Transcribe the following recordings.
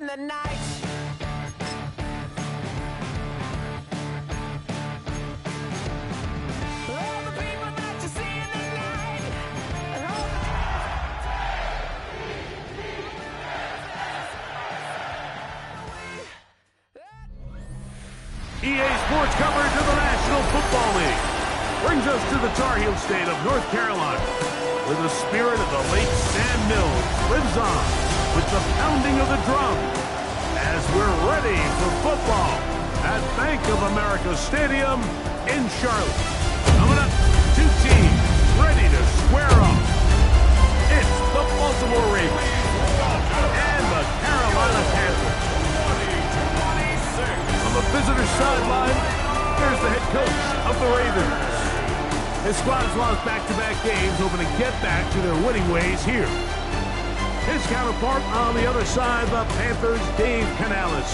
in the night. All the people that you see in the night. And all EA Sports coverage of the National Football League brings us to the Tar Heel state of North Carolina, where the spirit of the late Sam Mills lives on with the pounding of the drum as we're ready for football at Bank of America Stadium in Charlotte. Coming up, two teams ready to square off. It's the Baltimore Ravens and the Carolina Panthers. On the visitor sideline, there's the head coach of the Ravens. His squad has lost back-to-back games, hoping to get back to their winning ways here. His counterpart on the other side, the Panthers, Dave Canales.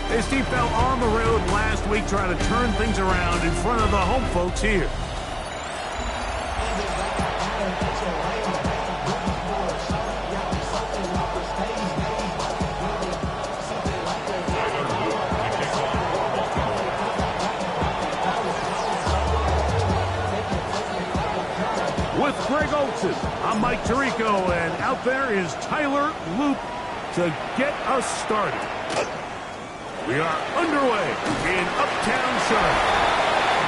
His team fell on the road last week trying to turn things around in front of the home folks here. With Greg Olson, I'm Mike Tirico, and out there is Tyler Loop to get us started. We are underway in Uptown Charlotte.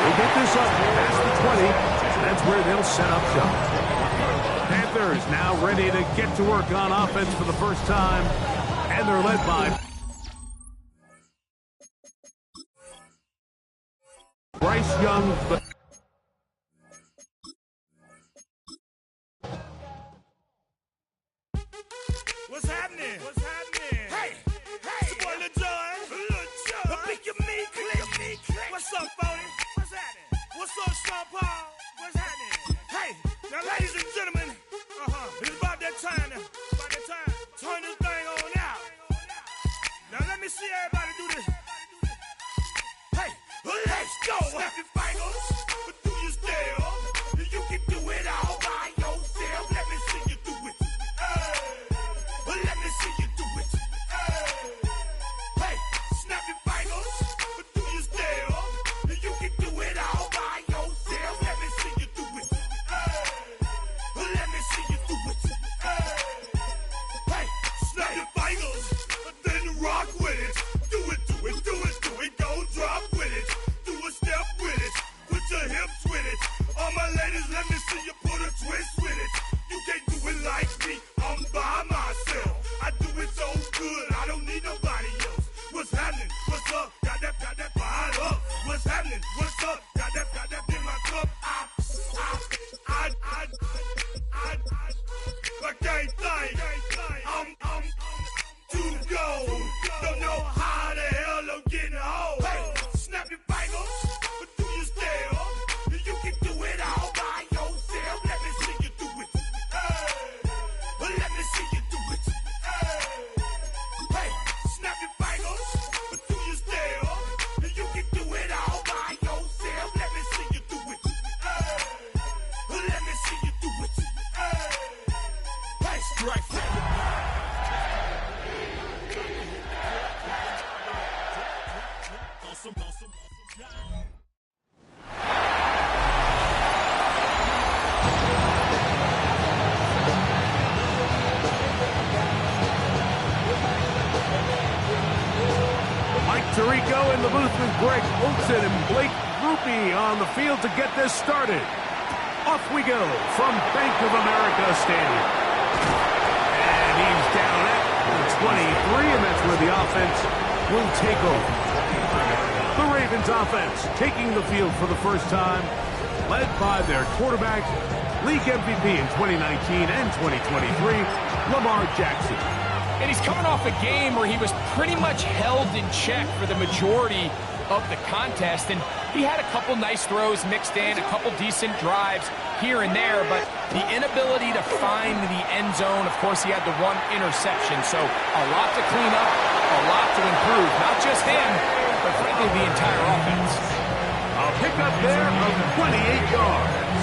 We'll get this up past the 20, and that's where they'll set up shop. Panthers now ready to get to work on offense for the first time, and they're led by Bryce Young. What's happening? What's happening? Hey, hey, it's your boy Lil Jon. I pick your meat click. What's up, Bodie? What's happening? What's up, Sean Paul? What's happening? Hey, now, ladies and gentlemen, it's about that time. Turn this thing on out. Now, let me see everybody do this. Hey, let's go. Snap your fingers, but do you still? You can do it all by yourself. Let me see you do it. Let me see you do it. Hey, snap your fingers, but do you still? You can do it all by yourself. Let me see you do it. Let me see you do it. Hey, snap your fingers, then rock with it. Do it. Don't drop with it. Do a step with it. Put your hips with it. All my ladies, let me see you put a twist with it. You can't do it like me. I'm by myself. I do it so good, I don't need nobody else. What's happening? What's up? Got that fired up. What's happening? What's up? Got that in my cup. I can't think. I'm to go. Don't know how the hell I'm getting home. Hey, snap your fingers, but do you still? You can do it all by yourself. Let me see you do it. Let me see you do it. Hey, snap your fingers, but do you still? You can do it all by yourself. Let me see you do it. Let me see you do it. Hey, strike. Awesome. Mike Tirico in the booth with Greg Olson and Blake Rupe on the field to get this started. Off we go from Bank of America Stadium. And he's down at the 23, and that's where the offense will take over. The Ravens offense taking the field for the first time, led by their quarterback, league MVP in 2019 and 2023, Lamar Jackson. And he's coming off a game where he was pretty much held in check for the majority of the contest, and he had a couple nice throws mixed in, a couple decent drives here and there, but the inability to find the end zone, of course, he had the one interception, so a lot to clean up, a lot to improve, not just him, but frankly the entire offense. A pickup there of 28 yards.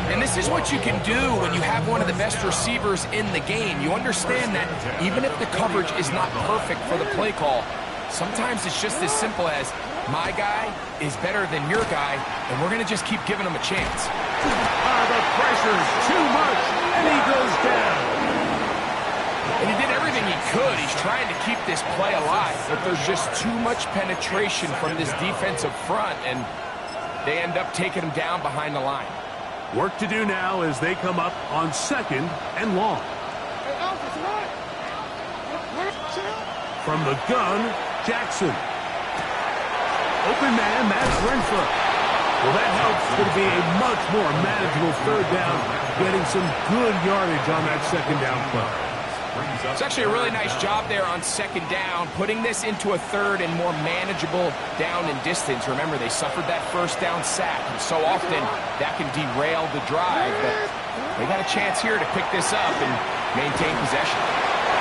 And this is what you can do when you have one of the best receivers in the game. You understand that even if the coverage is not perfect for the play call, sometimes it's just as simple as, my guy is better than your guy, and we're going to just keep giving him a chance. The pressure's too much, and he goes down. And he did everything he could. He's trying to keep this play alive, but there's just too much penetration from this defensive front, and they end up taking him down behind the line. Work to do now as they come up on 2nd and long. From the gun, Jackson. Open man, Matt Renfro. Well, that helps. It's going to be a much more manageable 3rd down, getting some good yardage on that 2nd down play. It's actually a really nice job there on 2nd down, putting this into a 3rd and more manageable down and distance. Remember, they suffered that 1st down sack, and so often that can derail the drive, but they got a chance here to pick this up and maintain possession.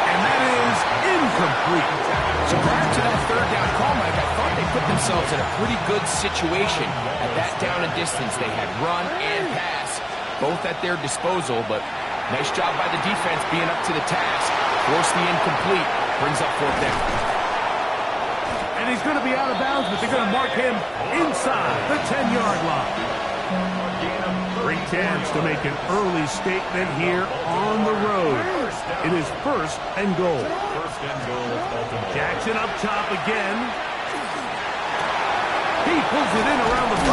And that is incomplete. So prior to that 3rd down call, Mike, I thought they put themselves in a pretty good situation at that down and distance. They had run and pass, both at their disposal, but nice job by the defense being up to the task. Force the incomplete, brings up 4th down. And he's going to be out of bounds, but they're going to mark him inside the 10-yard line. Great chance to make an early statement here on the road. It is 1st and goal. Jackson up top again. He pulls it in around the 5.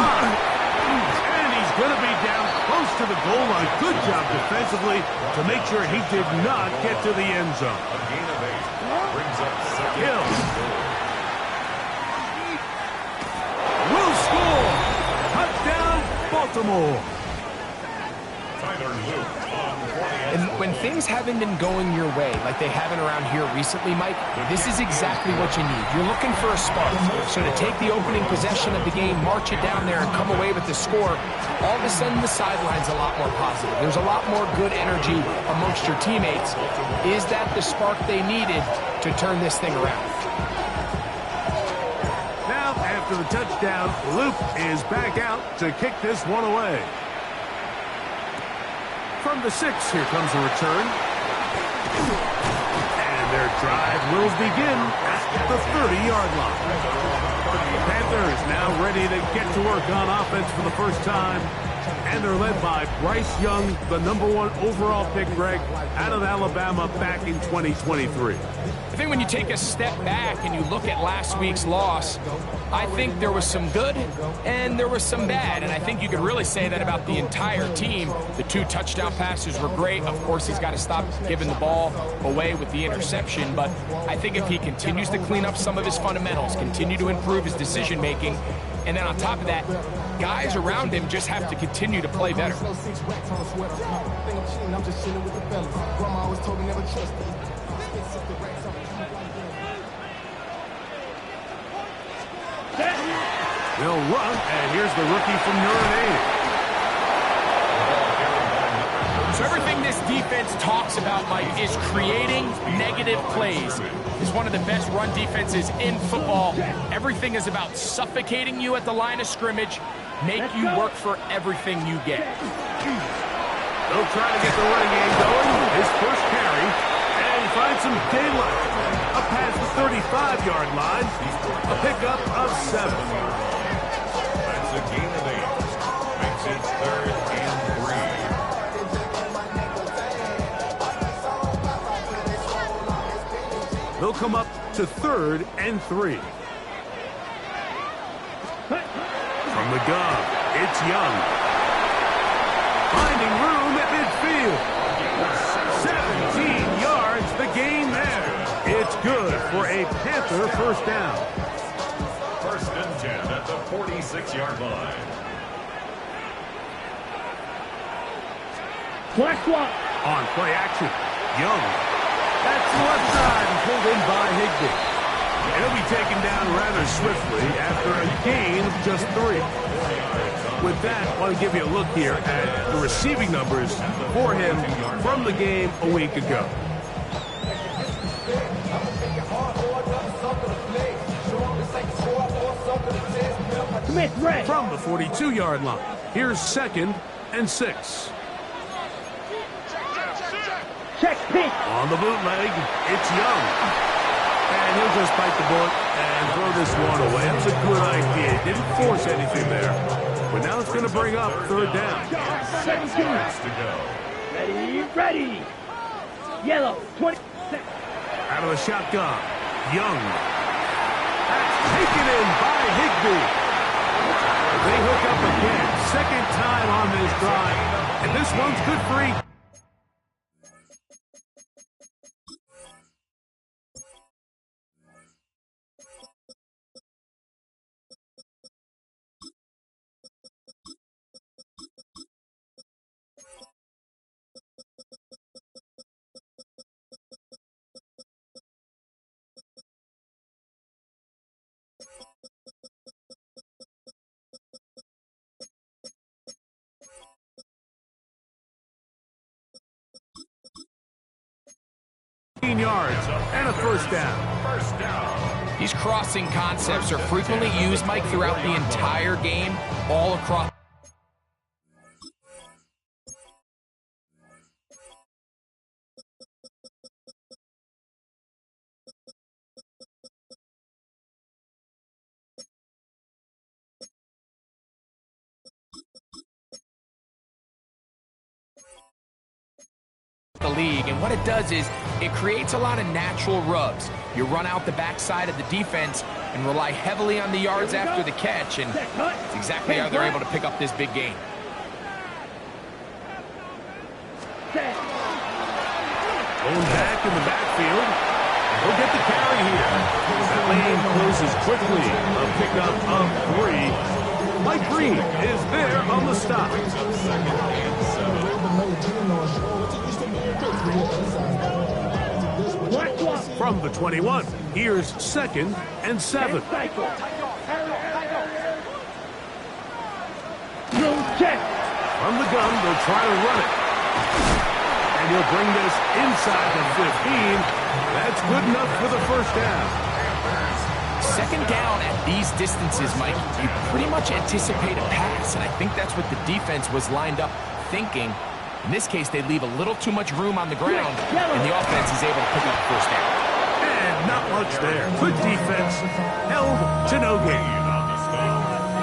And he's going to be down close to the goal line. Good job defensively to make sure he did not get to the end zone. Hill will score. Touchdown, Baltimore. And when things haven't been going your way, like they haven't around here recently, Mike, this is exactly what you need. You're looking for a spark. So to take the opening possession of the game, march it down there, and come away with the score, all of a sudden the sideline's a lot more positive. There's a lot more good energy amongst your teammates. Is that the spark they needed to turn this thing around? Now, after the touchdown, Luke is back out to kick this one away. From the 6, here comes the return. And their drive will begin at the 30-yard line. The Panthers now ready to get to work on offense for the first time. And they're led by Bryce Young, the #1 overall pick, Greg, out of Alabama back in 2023. I think when you take a step back and you look at last week's loss, I think there was some good and there was some bad. And I think you could really say that about the entire team. The 2 touchdown passes were great. Of course, he's got to stop giving the ball away with the interception. But I think if he continues to clean up some of his fundamentals, continue to improve his decision-making, and then on top of that, guys around him just have to continue to play better. They'll run, and here's the rookie from Notre Dame. So everything this defense talks about, Mike, is creating negative plays. It's one of the best run defenses in football. Everything is about suffocating you at the line of scrimmage, make you work for everything you get. They'll try to get the running game going. His first carry, and he finds some daylight. Up past the 35-yard line, a pickup of 7. That's a gain of 8. Makes it 3rd and 3. They'll come up to 3rd and 3. From the gun, it's Young. Finding room at midfield. 17 yards, the gain there. It's good for a Panther first down. 1st and 10 at the 46-yard line. On play action, Young. That's the left side and pulled in by Higbee. And he'll be taken down rather swiftly after a gain of just 3. With that, I want to give you a look here at the receiving numbers for him from the game a week ago. From the 42-yard line, here's 2nd and 6. Check pitch. On the bootleg, it's Young. And he'll just bite the bullet and throw this one away. That was a good idea. Didn't force anything there. But now it's going to bring up 3rd down. 6 seconds to go. Ready. Yellow, 20. Out of the shotgun, Young. That's taken in by Higbee. They hook up again. 2nd time on this drive. And this one's good for 8. Yards and a 1st down. These crossing concepts are frequently used, Mike, throughout the entire game, all across the league. And what it does is it creates a lot of natural rubs. You run out the backside of the defense and rely heavily on the yards after the catch, and it's exactly how they're able to pick up this big gain. Going back in the backfield. He'll get the carry here. That lane closes quickly. A pickup of 3. Mike Green is there on the stop. From the 21, here's 2nd and 7. From the gun, they'll try to run it. And he'll bring this inside the 15. That's good enough for the 1st down. 2nd down at these distances, Mike, you pretty much anticipate a pass, and I think that's what the defense was lined up thinking. In this case, they leave a little too much room on the ground, and the offense is able to pick up 1st down. And not much there. Good defense, held to no gain.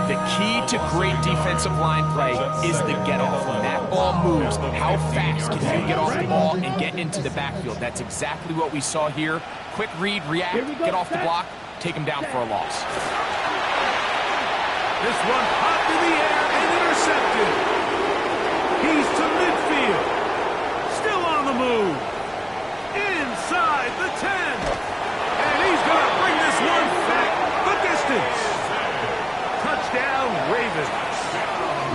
The key to great defensive line play is the get-off. When that ball moves, how fast can you get off the ball and get into the backfield? That's exactly what we saw here. Quick read, react, get off the block, take him down for a loss. This one popped in the air and intercepted. He's to midfield. Still on the move. Inside the 10. And he's going to bring this one back the distance. Touchdown, Ravens.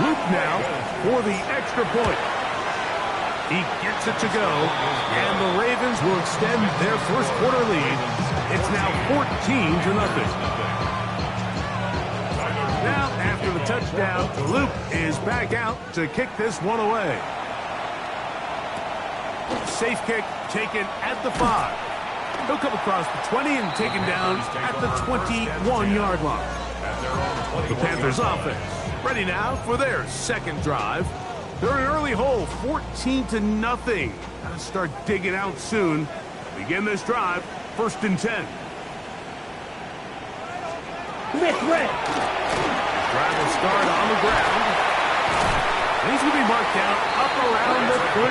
Luke now for the extra point. He gets it to go, and the Ravens will extend their 1st quarter lead. It's now 14-0. Now, after the touchdown, Luke is back out to kick this one away. Safe kick taken at the 5. He'll come across the 20 and taken down at the 21-yard line. The Panthers offense ready now for their 2nd drive. They're in an early hole, 14-0. Got to start digging out soon. Begin this drive, 1st and 10. Drive will start on the ground. And he's going to be marked down up around the 33.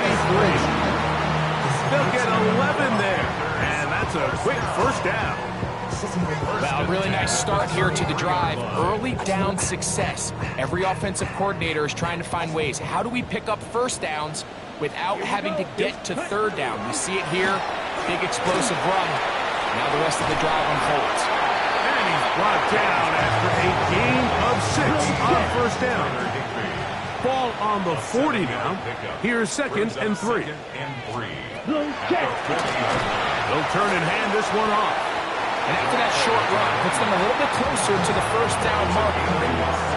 They'll get 11 there. And that's a quick 1st down. Well, a really nice start here to the drive. Early down success. Every offensive coordinator is trying to find ways. How do we pick up 1st downs without having to get to 3rd down? We see it here. Big explosive run. Now the rest of the drive unfolds. And he's brought down after a gain of 6 on 1st down. Ball on the 40 now. Here's 2nd and 3. They'll turn and hand this one off. And after that short run, puts them a little bit closer to the 1st down marker.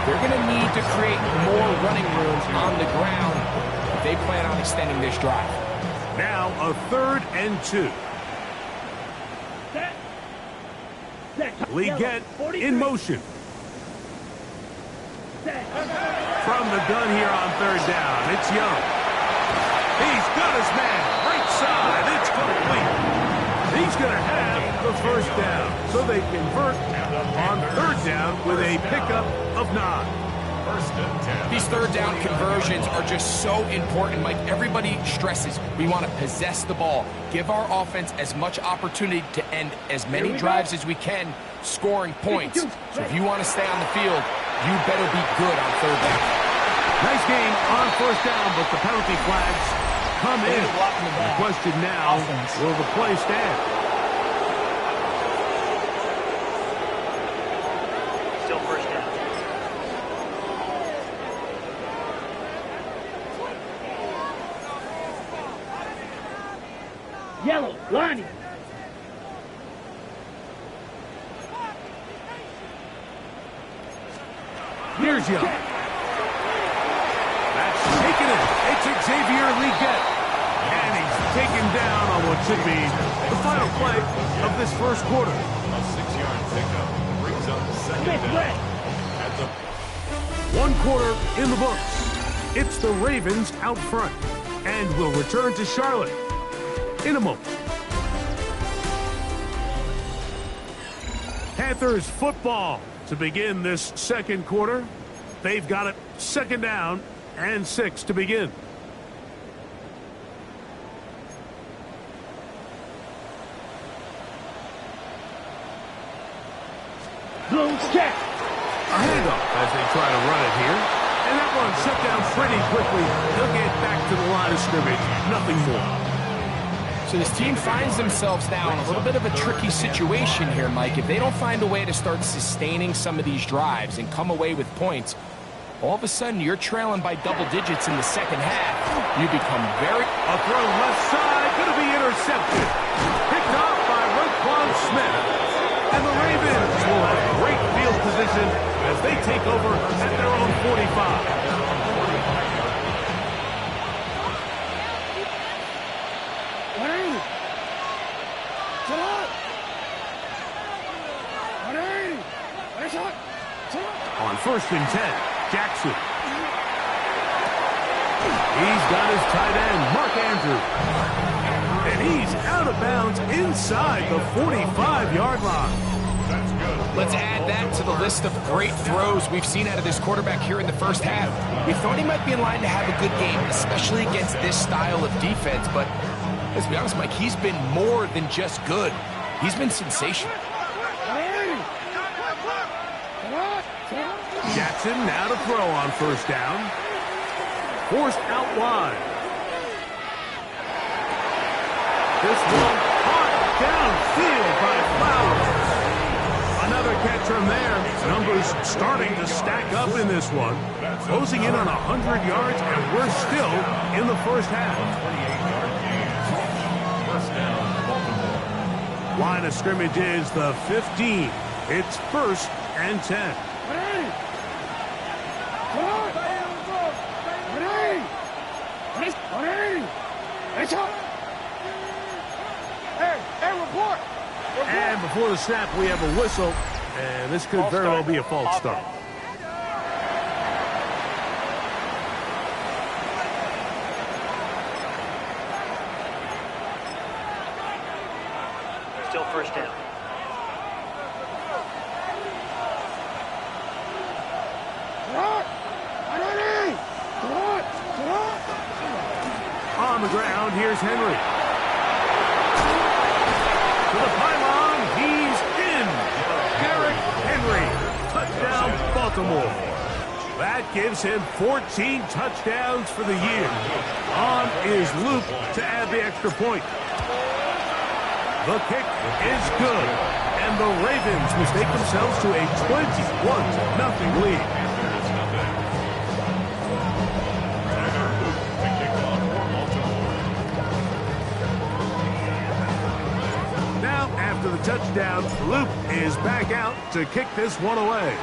They're going to need to create more running room on the ground if they plan on extending this drive. Now a 3rd and 2. Leaguette in motion. from the gun here on third down. It's Young. He's got his man. Right side. It's complete. He's going to have the first down. So they convert on third down with a pickup of 9. These third down conversions are just so important, Mike. Everybody stresses we want to possess the ball, give our offense as much opportunity to end as many drives as we can, scoring points. So if you want to stay on the field, you better be good on third down. Nice game on first down, but the penalty flags come in. The question now, will the play stand? Still first down. Yellow, Lonnie. Here's Young. That's taken it. It's Xavier Leggett. And he's taken down on what should be the final play of this first quarter. A 6-yard pickup brings up second down. At the 1 quarter in the books. It's the Ravens out front. And will return to Charlotte in a moment. Panthers football to begin this second quarter. They've got it second down and 6 to begin. Blue check. A handoff as they try to run it here. And that one shut down pretty quickly. They'll get back to the line of scrimmage. Nothing more. So this team finds themselves now in a little bit of a tricky situation here, Mike. If they don't find a way to start sustaining some of these drives and come away with points, all of a sudden you're trailing by double digits in the second half. You become very... A throw left side, going to be intercepted. Picked off by Roquan Smith. And the Ravens will have great field position as they take over at their own 45. On 1st and 10, Jackson. He's got his tight end, Mark Andrews. And he's out of bounds inside the 45-yard line. Let's add that to the list of great throws we've seen out of this quarterback here in the first half. We thought he might be in line to have a good game, especially against this style of defense. But let's be honest, Mike, he's been more than just good. He's been sensational. Jackson now to throw on 1st down. Forced out wide. This one caught downfield by Flowers. Another catch from there. Numbers starting to stack up in this one. Closing in on 100 yards, and we're still in the first half. Line of scrimmage is the 15. It's 1st and 10. And before the snap, we have a whistle, and this could very well be a false start. Still first down. On the ground, here's Henry. To the pylon, he's in. Derrick Henry, touchdown Baltimore. That gives him 14 touchdowns for the year. On is Luke to add the extra point. The kick is good, and the Ravens mistake themselves to a 21-0 lead. Now, after the touchdown, Luke is back out to kick this one away.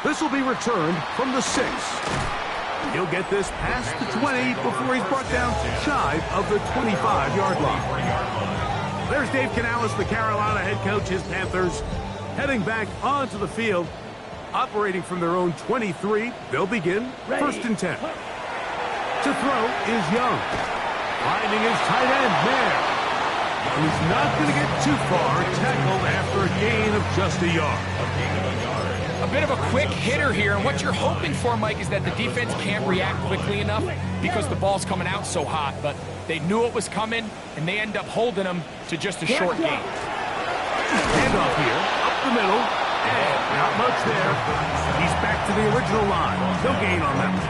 This will be returned from the 6. He'll get this past the 20 before he's brought down shy of the 25-yard line. There's Dave Canales, the Carolina head coach, his Panthers, heading back onto the field. Operating from their own 23, they'll begin first and 10. To throw is Young. Finding his tight end, Mayer. He's not going to get too far, tackled after a gain of just a yard. A bit of a quick hitter here, and what you're hoping for, Mike, is that the defense can't react quickly enough because the ball's coming out so hot, but they knew it was coming, and they end up holding them to just a short gain. Handoff here, up the middle, and not much there. He's back to the original line. No gain on that one.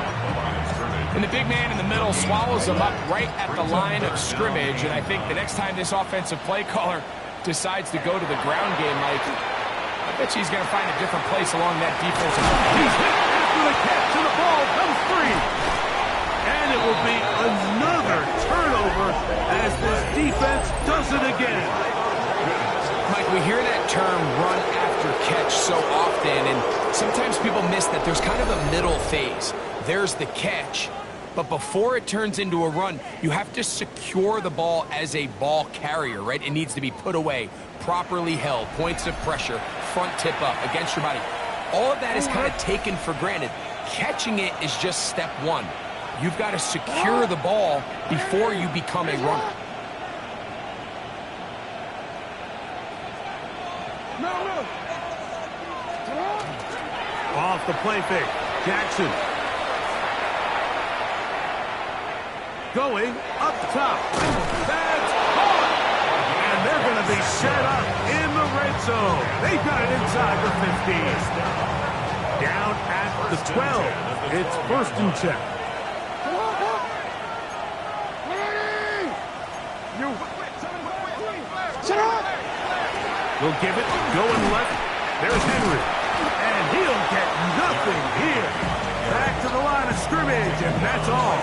And the big man in the middle swallows him up right at the line of scrimmage, and I think the next time this offensive play caller decides to go to the ground game, Mike, I bet you he's going to find a different place along that defensive line. He's hit after the catch, and the ball comes free. And it will be another turnover as this defense does it again. Mike, we hear that term run after catch so often, and sometimes people miss that there's kind of a middle phase. There's the catch, but before it turns into a run, you have to secure the ball as a ball carrier, right? It needs to be put away, properly held, points of pressure, front tip up against your body. All of that is kind of taken for granted. Catching it is just step one. You've got to secure the ball before you become a runner. Off the play fake, Jackson. Going up top. That's caught. And they're going to be set up in the red zone. They've got it inside the 15. Down at the 12. It's first and 10. We'll give it going left. There's Henry. And he'll get nothing here. Back to the line of scrimmage, and that's all.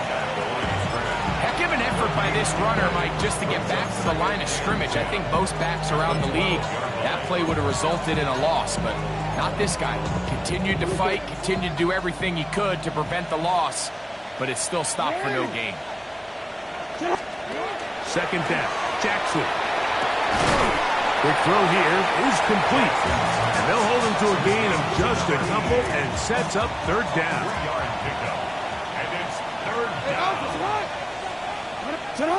Heck of an effort by this runner, Mike, just to get back to the line of scrimmage. I think most backs around the league, that play would have resulted in a loss, but not this guy. Continued to fight, continued to do everything he could to prevent the loss, but it still stopped for no gain. Second down, Jackson. Quick throw here is complete. And they'll hold him to a gain of just a couple and sets up third down. 3-yard pickup. And it's third down. From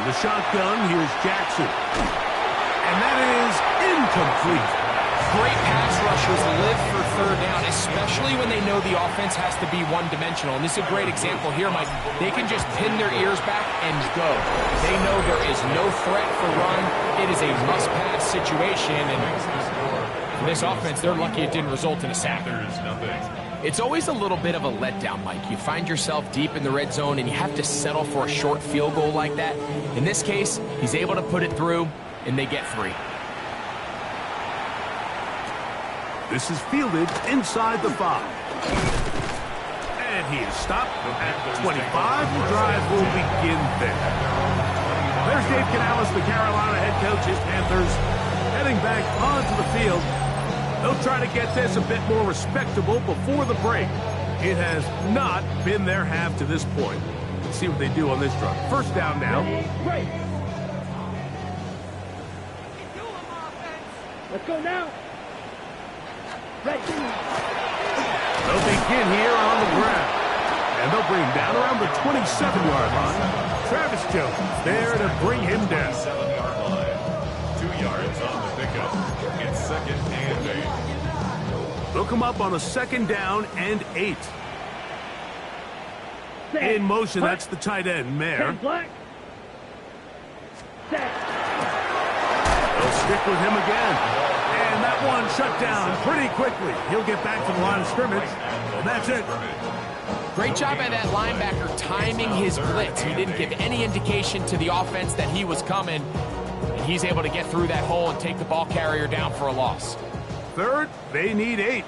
the shotgun, here's Jackson. And that is incomplete. Great pass rushers live for third down, especially when they know the offense has to be one-dimensional. And this is a great example here, Mike. They can just pin their ears back and go. They know there is no threat for run. It is a must-pass situation. And for this offense, they're lucky it didn't result in a sack. It's always a little bit of a letdown, Mike. You find yourself deep in the red zone, and you have to settle for a short field goal like that. In this case, he's able to put it through, and they get 3. This is fielded inside the 5. And he is stopped at 25. The drive will begin there. There's Dave Canales, the Carolina head coach. His Panthers heading back onto the field. They'll try to get this a bit more respectable before the break. It has not been their half to this point. Let's see what they do on this drive. First down now. Let's go now. They'll begin here on the ground. And they'll bring him down around the 27-yard line. Travis Jones there to bring him down. 7-yard line. 2 yards on the pickup. It's second and 8. They'll come up on a second down and 8. In motion, that's the tight end, Mayer. They'll stick with him again. And that one shut down pretty quickly. He'll get back to the line of scrimmage. And that's it. Great job by that linebacker timing his blitz. He didn't give any indication to the offense that he was coming. And he's able to get through that hole and take the ball carrier down for a loss. Third, they need 8.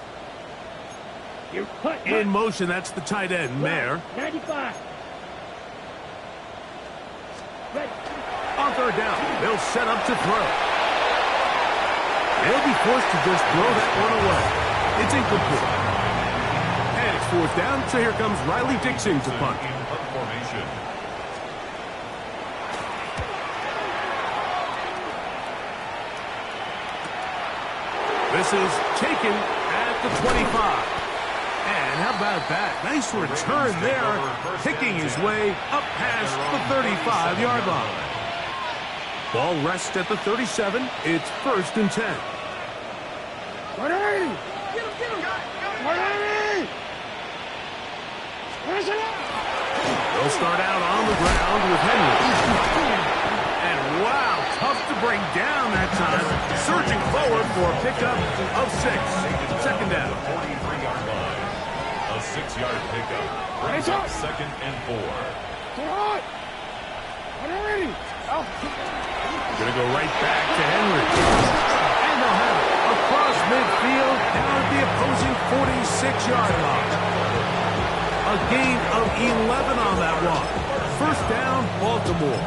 In motion, that's the tight end, Mayer. 95. On third down, they'll set up to throw. They'll be forced to just throw that one away. It's incomplete. And it's fourth down, so here comes Riley Dixon to punt. This is taken at the 25. And how about that? Nice return there, picking his way up past the 35-yard line. Ball rests at the 37. It's 1st and 10. 180! Get him! 180! They'll start out on the ground with Henry. And wow, tough to bring down that time. Surging forward for a pickup of 6. 2nd down. 43-yard line. A 6-yard pickup. Brings up 2nd and 4. Gonna go right back to Henry. And they'll have it across midfield down at the opposing 46-yard line. A gain of 11 on that one. 1st down, Baltimore.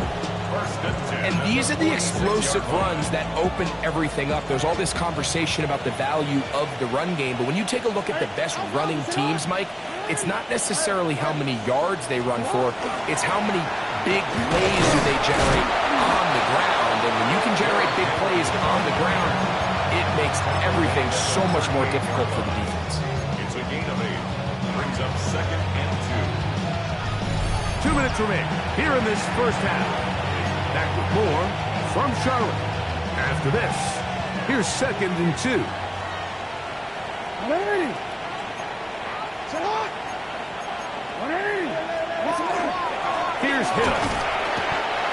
And these are the explosive runs that open everything up. There's all this conversation about the value of the run game, but when you take a look at the best running teams, Mike, it's not necessarily how many yards they run for, it's how many big plays do they generate on the ground. And when you can generate big plays on the ground, it makes everything so much more difficult for the defense. It's a gain of 8. Brings up 2nd and 2. 2 minutes remain here in this 1st half. Back with more from Charlotte. After this, here's 2nd and 2. 180! 180! Here's Hill.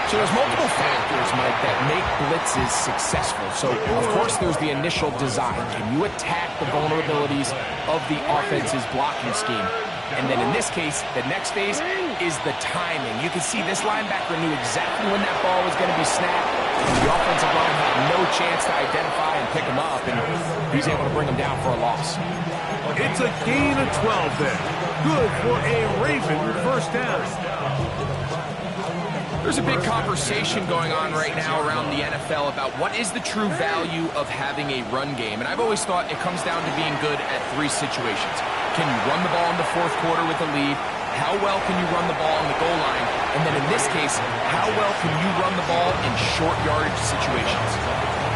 So there's multiple factors, Mike, that make blitzes successful. So, of course, there's the initial design. Can you attack the vulnerabilities of the offense's blocking scheme? And then in this case, the next phase is the timing. You can see this linebacker knew exactly when that ball was going to be snapped. The offensive line had no chance to identify and pick him up, and he's able to bring him down for a loss. It's a gain of 12 there. Good for a Raven 1st down. There's a big conversation going on right now around the NFL about what is the true value of having a run game. And I've always thought it comes down to being good at 3 situations. Can you run the ball in the 4th quarter with a lead? How well can you run the ball on the goal line? And then in this case, how well can you run the ball in short yardage situations?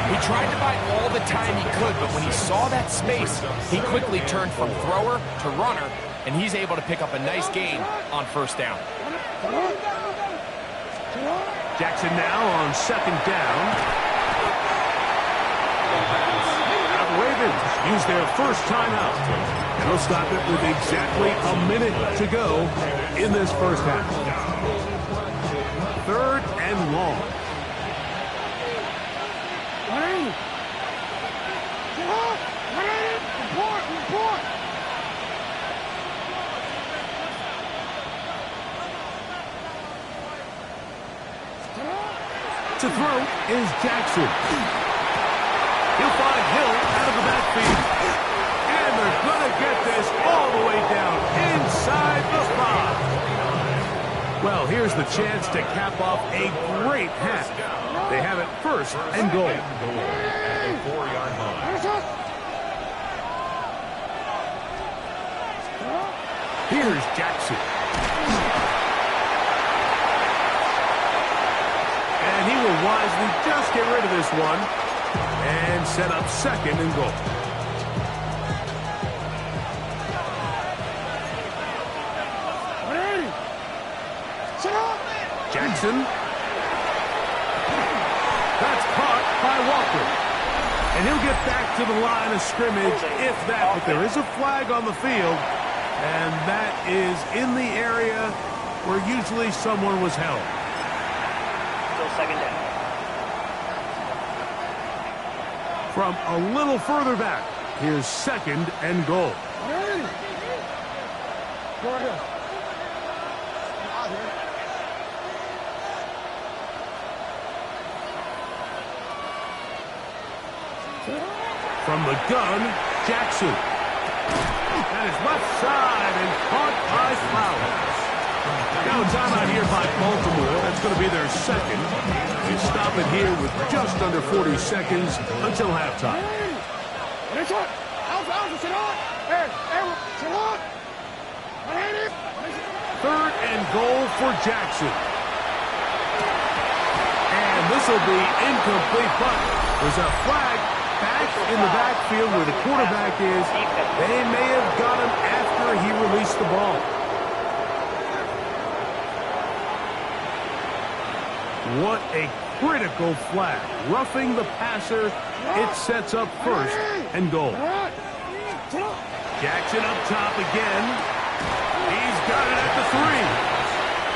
He tried to buy all the time he could, but when he saw that space, he quickly turned from thrower to runner, and he's able to pick up a nice gain on 1st down. Jackson now on 2nd down. Now the Ravens use their 1st timeout. And they'll stop it with exactly a minute to go in this 1st half. 3rd and long. 180! Report! To throw is Jackson. He'll find Hill out of the backfield. And they're going to get this all the way down inside the 5. Well, here's the chance to cap off a great half. They have it 1st and goal. At the 4-yard line. Here's Jackson. And he will wisely just get rid of this one and set up 2nd and goal. Jackson. That's caught by Walker. And he'll get back to the line of scrimmage if that, but there is a flag on the field, and that is in the area where usually someone was held. Still 2nd down. From a little further back, here's 2nd and goal. From the gun, Jackson. That is left side and caught by Flowers. Now time out here by Baltimore. That's going to be their 2nd. They stop it here with just under 40 seconds until halftime. 3rd and goal for Jackson. And this will be incomplete, but there's a flag back in the backfield where the quarterback is. They may have got him after he released the ball. What a critical flag. Roughing the passer. It sets up first and goal. Jackson up top again. He's got it at the 3.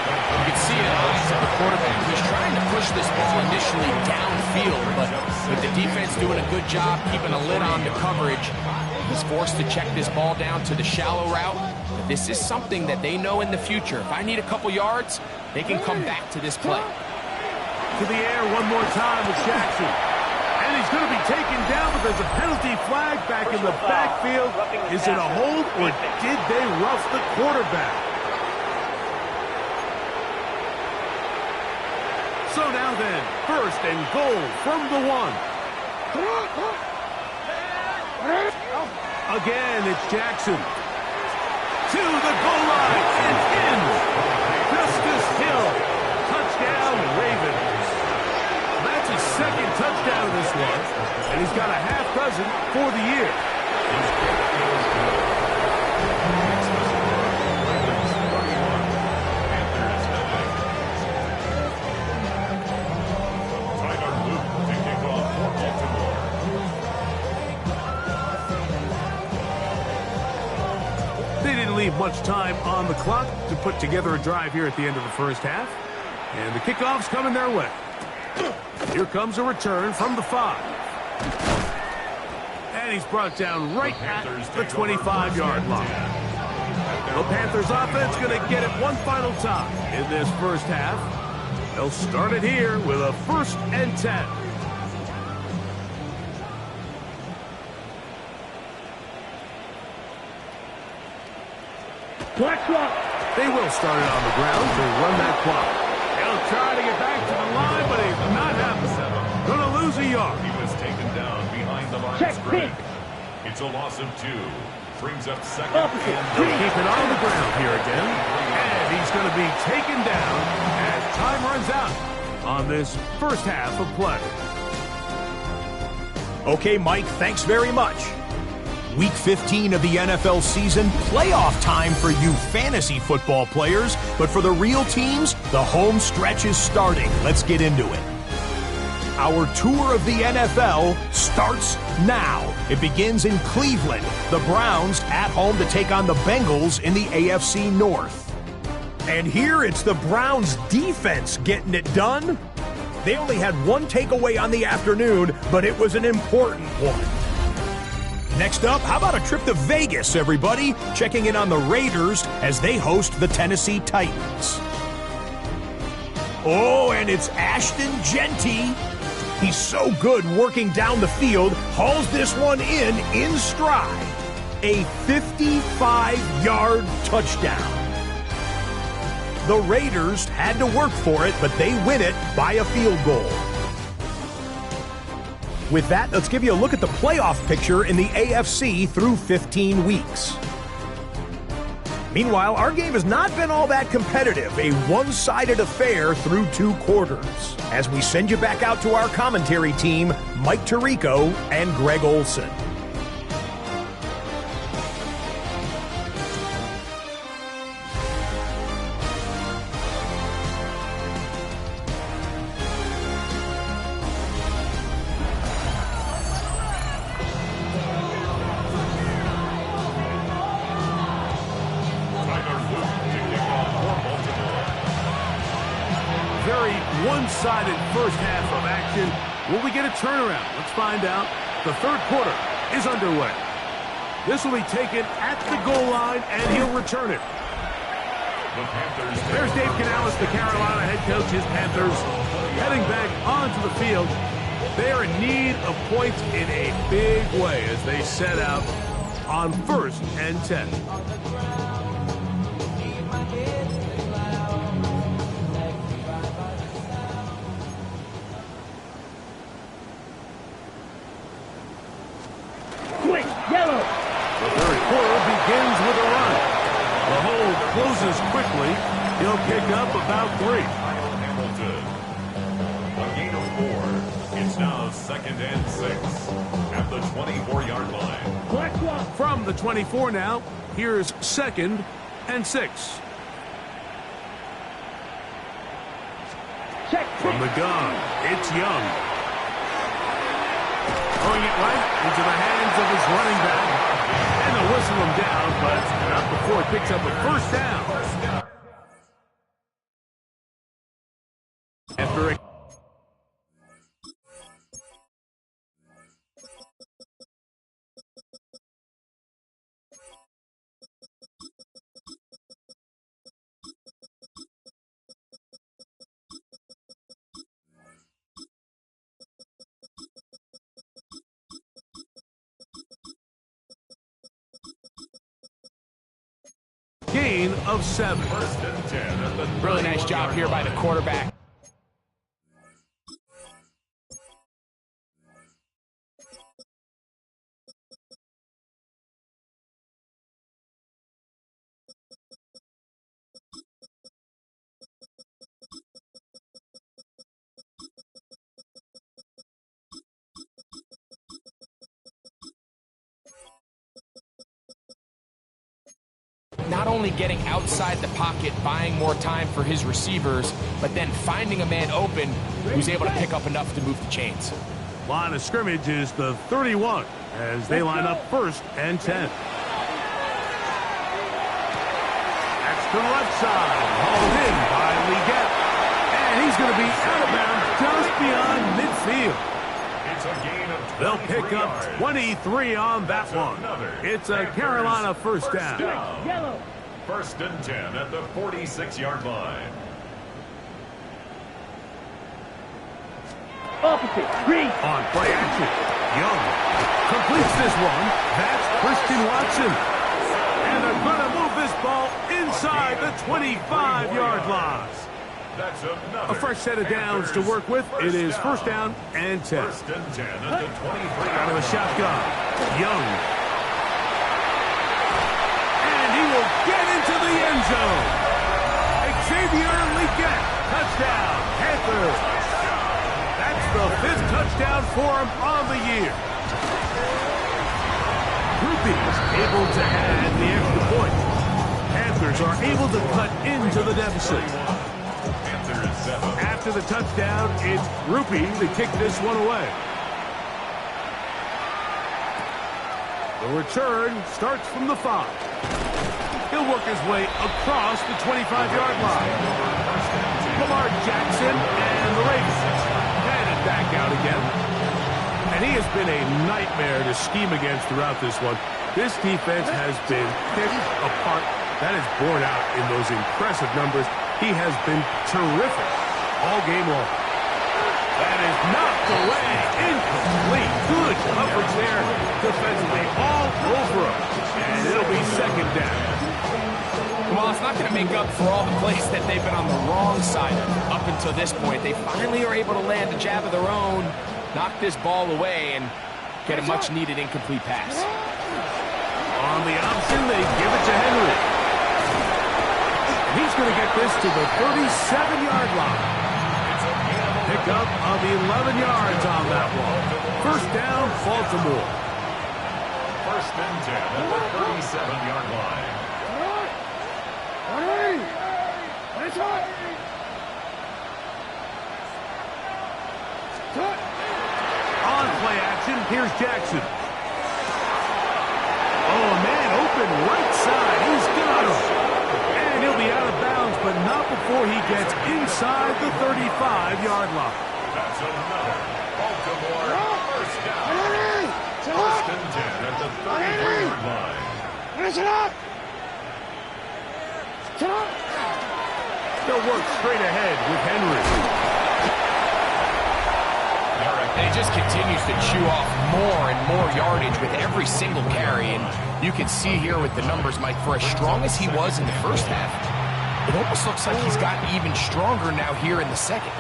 You can see it in the eyes of the quarterback. He's trying to push this ball initially downfield, but with the defense doing a good job keeping a lid on the coverage, he's forced to check this ball down to the shallow route. But this is something that they know in the future. If I need a couple yards, they can come back to this play. To the air one more time with Jackson. And he's going to be taken down, but there's a penalty flag back in the backfield. Is it a hold, or did they rough the quarterback? So now then, first and goal from the 1. Again, it's Jackson. To the goal line and in. Justice Hill. Touchdown, Ravens. That's his second touchdown of this one, and he's got a half dozen for the year. They didn't leave much time on the clock to put together a drive here at the end of the first half, and the kickoff's coming their way. Here comes a return from the 5. And he's brought down right at the 25-yard line. The Panthers offense going to get it one final time in this first half. They'll start it here with a 1st and 10. They will start it on the ground to run that clock. He'll try to get back to the line, but he's not happening. Going to lose a yard. He was taken down behind the line of scrimmage. It's a loss of 2. Brings up second. They'll keep it on the ground here again. And he's going to be taken down as time runs out on this first half of play. Okay, Mike, thanks very much. Week 15 of the NFL season, playoff time for you fantasy football players. But for the real teams, the home stretch is starting. Let's get into it. Our tour of the NFL starts now. It begins in Cleveland. The Browns at home to take on the Bengals in the AFC North. And here it's the Browns defense getting it done. They only had one takeaway on the afternoon, but it was an important one. Next up, how about a trip to Vegas, everybody? Checking in on the Raiders as they host the Tennessee Titans. Oh, and it's Ashton Genty. He's so good working down the field, hauls this one in stride. A 55-yard touchdown. The Raiders had to work for it, but they win it by a field goal. With that, let's give you a look at the playoff picture in the AFC through 15 weeks. Meanwhile, our game has not been all that competitive, a one-sided affair through 2 quarters. As we send you back out to our commentary team, Mike Tirico and Greg Olson. One-sided first half of action. Will we get a turnaround? Let's find out. The third quarter is underway. This will be taken at the goal line, and he'll return it. There's Dave Canales, the Carolina head coach. His Panthers heading back onto the field. They are in need of points in a big way as they set out on 1st and 10. Closes quickly. He'll pick up about 3. Hamilton. A gain of 4. It's now 2nd and 6. From the 24 now, here's 2nd and 6. Check. From the gun, it's Young. Throwing it right into the hands of his running back. And they'll whistle him down, but not before he picks up a first down. After a gain of 7. First and 10 at the Really nice job here by the quarterback. Not only getting outside the pocket, buying more time for his receivers, but then finding a man open who's able to pick up enough to move the chains. Line of scrimmage is the 31 as they line up 1st and 10. That's to the left side. Hauled in by Leggett. And he's going to be out of bounds just beyond midfield. It's a gain of 23 They'll pick up yards. 23 on that one. It's a Carolina first down. Yellow. First and 10 at the 46-yard line. Opposite. Green. On play action, Young completes this one. That's Christian Watson. And they're going to move this ball inside the 25-yard line. That's another. A fresh set of downs to work with. It is first down and 10. First and 10 at the 23. Out of a shotgun, Young. And he will get into the end zone. Xavier Leggett, touchdown, Panthers. That's the 5th touchdown for him on the year. Groupie's able to add the extra point. Panthers are able to cut into the deficit. Panthers 7. After the touchdown, it's Groupie to kick this one away. The return starts from the 5. He'll work his way across the 25-yard line. Lamar Jackson and the Ravens headed back out again. And he has been a nightmare to scheme against throughout this one. This defense has been picked apart. That is borne out in those impressive numbers. He has been terrific all game long. That is knocked away. Incomplete. Good coverage there defensively all over him. And it'll be second down. Well, it's not going to make up for all the plays that they've been on the wrong side of up until this point. They finally are able to land a jab of their own, knock this ball away, and get a much-needed incomplete pass. On the option, they give it to Henry. And he's going to get this to the 37-yard line. Pick up of 11 yards on that one. First down, Baltimore. First and 10 at the 37-yard line. On play action, here's Jackson. Oh, man, open right side. He's got him. And he'll be out of bounds, but not before he gets inside the 35-yard line. That's another Baltimore first down. First and 10 at the 33-yard line. They'll work straight ahead with Henry. And he just continues to chew off more and more yardage with every single carry. And you can see here with the numbers, Mike, for as strong as he was in the first half, it almost looks like he's gotten even stronger now here in the second.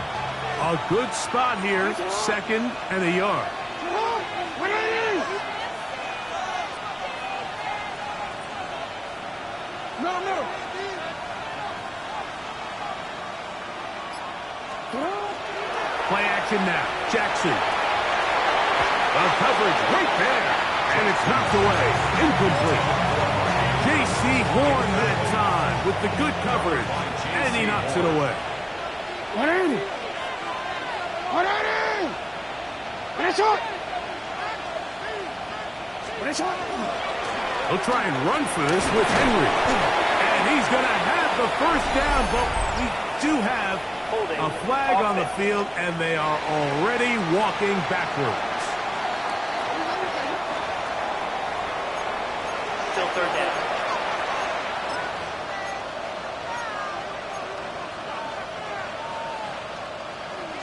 A good spot here, second and a yard. Play action now. Jackson. The coverage right there. And it's knocked away. Incomplete. J.C. Horn that time with the good coverage. And he knocks it away. 180. 180. And it's shot. And it's shot. He'll try and run for this with Henry. And he's going to have the first down, but we do have a flag on the field, and they are already walking backwards. Still third down.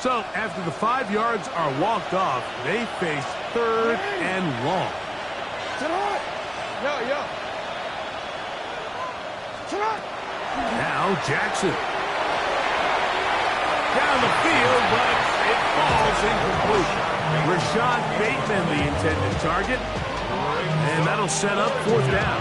So after the 5 yards are walked off, they face third and long. Now Jackson. Down the field, but it falls incomplete. Rashad Bateman, the intended target. And that'll set up fourth down.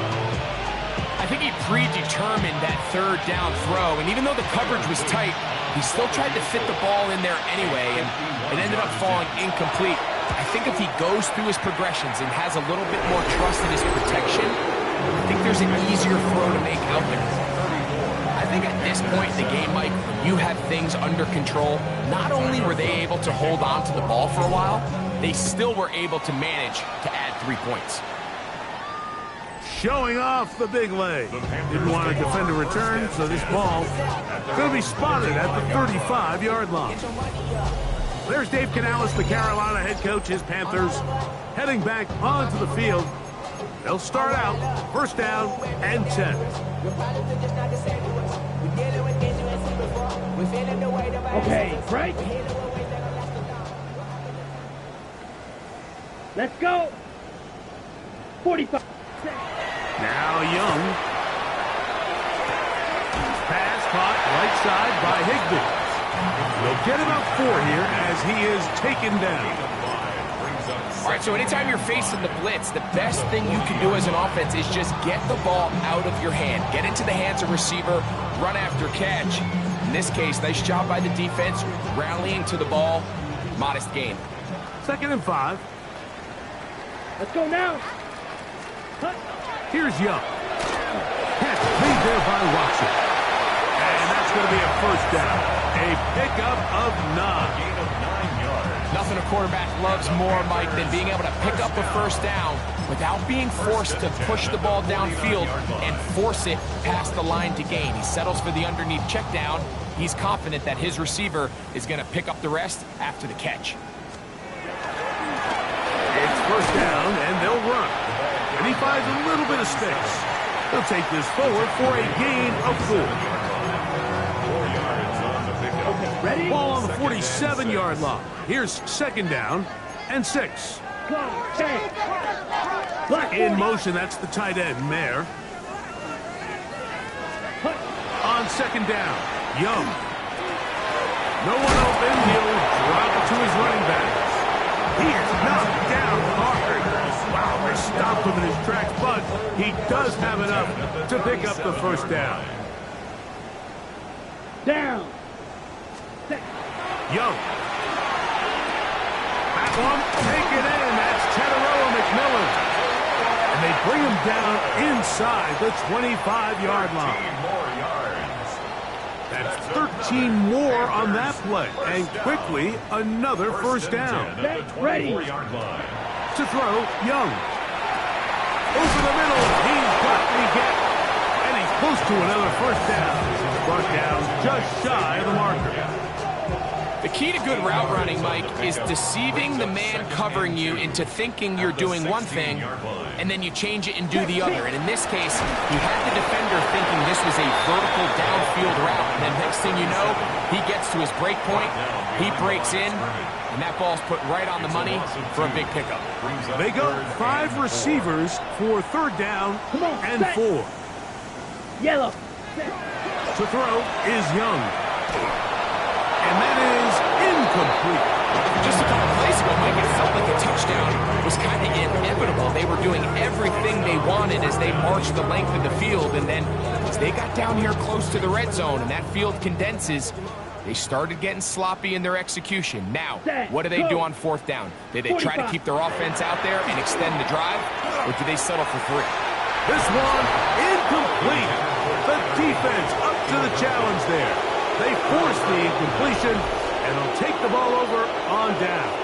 I think he predetermined that third down throw, and even though the coverage was tight, he still tried to fit the ball in there anyway, and it ended up falling incomplete. I think if he goes through his progressions and has a little bit more trust in his protection, I think there's an easier throw to make out there. I think at this point in the game, Mike, when you have things under control, not only were they able to hold on to the ball for a while, they still were able to manage to add 3 points. Showing off the big leg. Didn't want to defend a return, so this ball going to be spotted at the 35-yard line. There's Dave Canales, the Carolina head coach, his Panthers, heading back onto the field. They'll start out first down and 10. Okay, break. Let's go. 45. Now Young. Pass caught right side by Higbee. They'll get about 4 here as he is taken down. All right, so anytime you're facing the blitz, the best thing you can do as an offense is just get the ball out of your hand. Get into the hands of receiver, run after catch. In this case, nice job by the defense, rallying to the ball. Modest gain. 2nd and 5. Let's go now. Here's Young. Catch made there by Watson. And that's going to be a first down. A pickup of 9. Gain of 9 yards. Nothing a quarterback loves more, Mike, than being able to pick up a first down without being forced to push the ball downfield and force it past the line to gain. He settles for the underneath check down. He's confident that his receiver is going to pick up the rest after the catch. It's first down, and they'll run. And he finds a little bit of space. They'll take this forward for a gain of 4. 4 yards on the pickup. Ready? Ball on the 47-yard line. Here's 2nd down and 6. In motion, that's the tight end, Mayer. On 2nd down, Young. No one open, he'll drop it to his running backs. He is knocked down hard. Wow, they stopped him in his tracks, but he does have enough to pick up the first down. Down. Young. Back one, take it in. That's Teteroa McMillan. And they bring him down inside the 25-yard line. 13 more yards. That's 13 more on that play. And quickly, another first down. At the 24-yard line. To throw, Young. Over the middle, he's got the gap. And he's close to another first down. Brought down just shy of the marker. The key to good route running, Mike, is deceiving the man covering you into thinking you're doing one thing, and then you change it and do the other. And in this case, he had the defender thinking this was a vertical downfield route. And then next thing you know, he gets to his break point, he breaks in, and that ball's put right on the money for a big pickup. They go 5 receivers for 3rd down and 4. Yellow. To throw is Young. And that is incomplete. Just a couple plays ago, Mike, it felt like a touchdown was kind of inevitable. They were doing everything they wanted as they marched the length of the field, and then as they got down here close to the red zone and that field condenses, They started getting sloppy in their execution. Now, Set, what do they go. do on fourth down? Did they try to 45. keep their offense out there and extend the drive, or do they settle for 3? This one incomplete. The defense up to the challenge there. They force the incompletion, and they'll take the ball over on downs.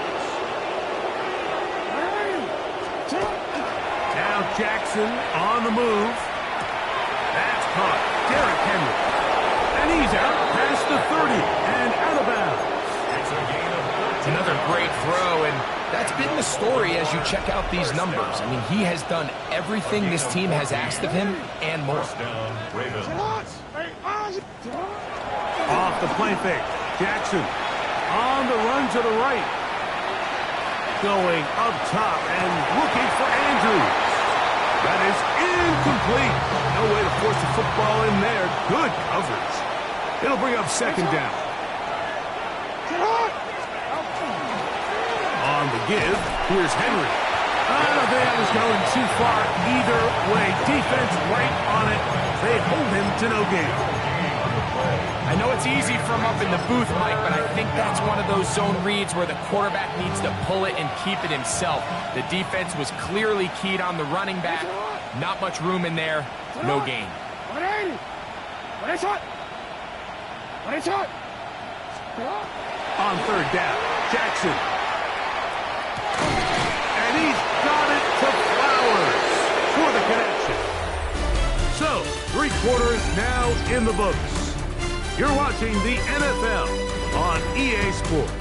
Now Jackson on the move. That's caught. Derrick Henry. And he's out past the 30 and out of bounds. It's a gain of 14. Another great throw, and that's been the story as you check out these numbers. I mean, he has done everything this team has asked of him and more. First down, Ravens. Off the play fake. Jackson on the run to the right. Going up top and looking for Andrews. That is incomplete. No way to force the football in there. Good coverage. It'll bring up second down. On the give, here's Henry. I don't think that was going too far either way. Defense right on it. They hold him to no gain. I know it's easy from up in the booth, Mike, but I think that's one of those zone reads where the quarterback needs to pull it and keep it himself. The defense was clearly keyed on the running back. Not much room in there. No gain. On third down, Jackson. And he's got it to Flowers for the connection. So, 3 quarters now in the books. You're watching the NFL on EA Sports.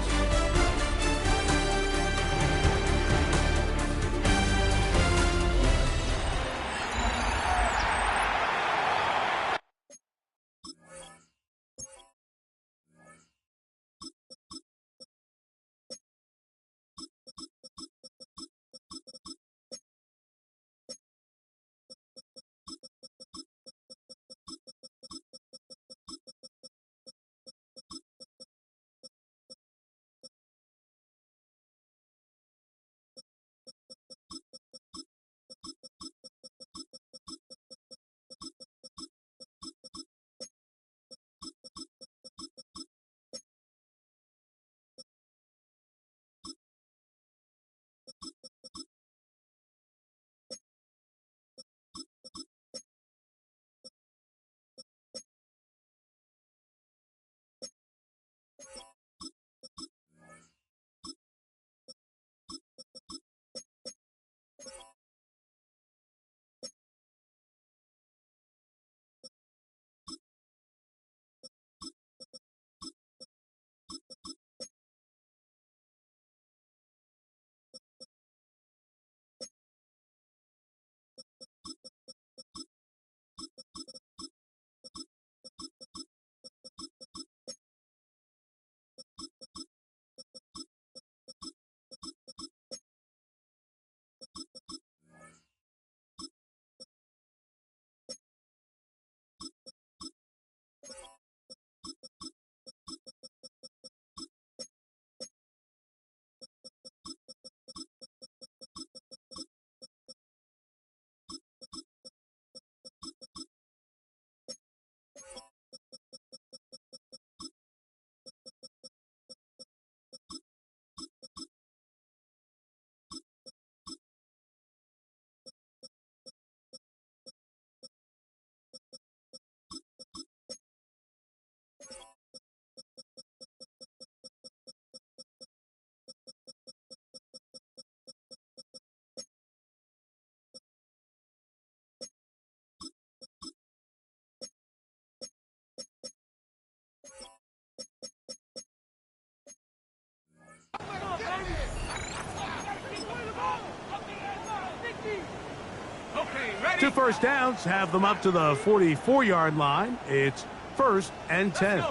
Two first downs have them up to the 44-yard line. It's 1st and 10.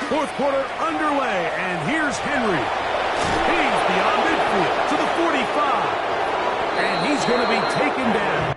Fourth quarter underway, and here's Henry. He's beyond midfield to the 45. And he's going to be taken down.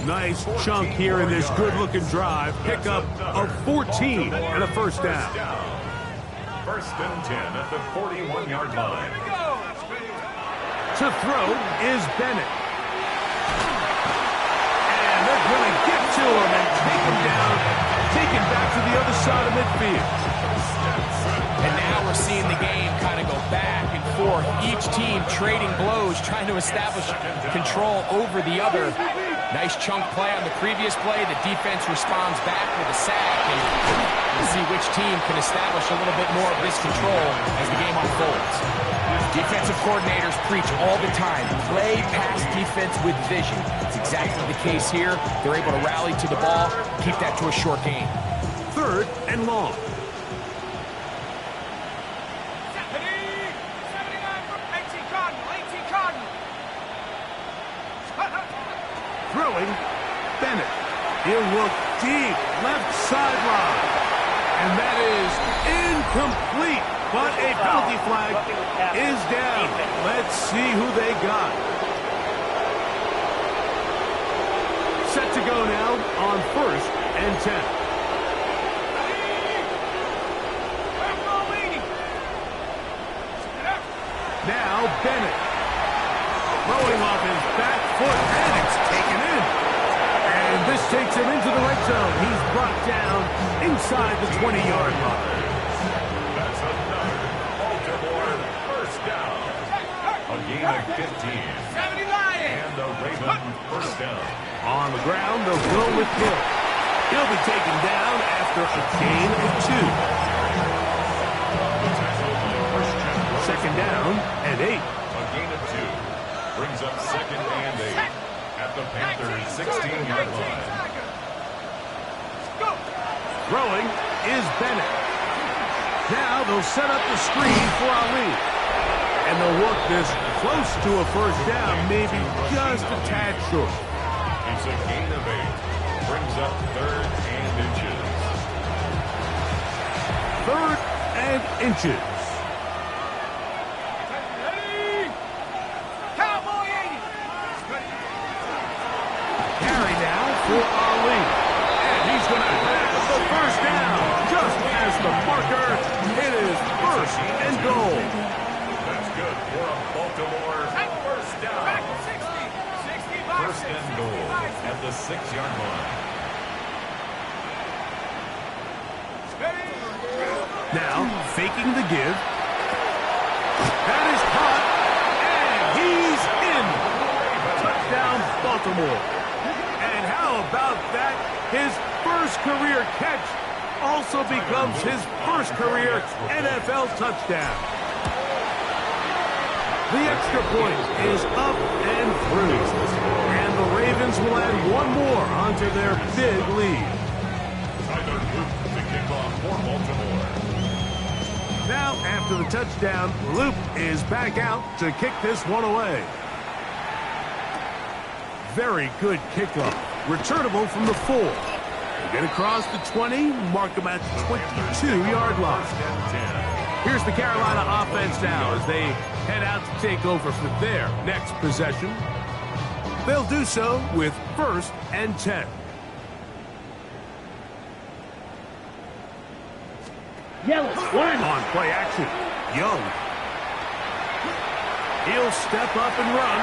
Nice chunk here in this good-looking drive. Pickup of 14 and a first down. First and 10 at the 41-yard line. To throw is Bennett. And they're going to get to him and take him down, take him back to the other side of midfield. And now we're seeing the game kind of go back and forth. Each team trading blows, trying to establish control over the other. Nice chunk play on the previous play. The defense responds back with a sack, and we'll see which team can establish a little bit more of this control as the game unfolds. Defensive coordinators preach all the time, play pass defense with vision. It's exactly the case here. They're able to rally to the ball, keep that to a short game. Third and long. Throwing, Bennett. He'll look deep, left sideline. And that is incomplete. But a penalty flag is down. Let's see who they got. Set to go now on first and 10. Now Bennett. Throwing off his back foot, and it's taken in. And this takes him into the red zone. He's brought down inside the 20-yard line. That's another Baltimore first down. A gain of 15. And the Ravens first down. On the ground, they'll go with Hill. He'll be taken down after a gain of 2. Second down and 8. A gain of 2. Brings up second and 8 at the Panthers' 16-yard line. Throwing is Bennett. Now they'll set up the screen for Ali. And they'll work this close to a first down, maybe just a tad short. It's a gain of 8. Brings up third and inches. Third and inches. Carry now for Ali. And he's going to have the first down. Just as the marker, it is first and goal. That's good for a Baltimore first down. First and goal at the 6-yard line. Now, faking the give. That is caught. And he's in. Touchdown, Baltimore. And how about that? His first career catch also becomes his first career NFL touchdown. The extra point is up and through. And the Ravens will add one more onto their big lead. Tyler Luke to kick off for Baltimore. Now, after the touchdown, Loop is back out to kick this one away. Very good kickoff. Returnable from the 4. Get across the 20, mark them at the 22-yard line. Here's the Carolina offense now as they head out to take over for their next possession. They'll do so with first and 10. Yellow, one. On play action, Young. He'll step up and run.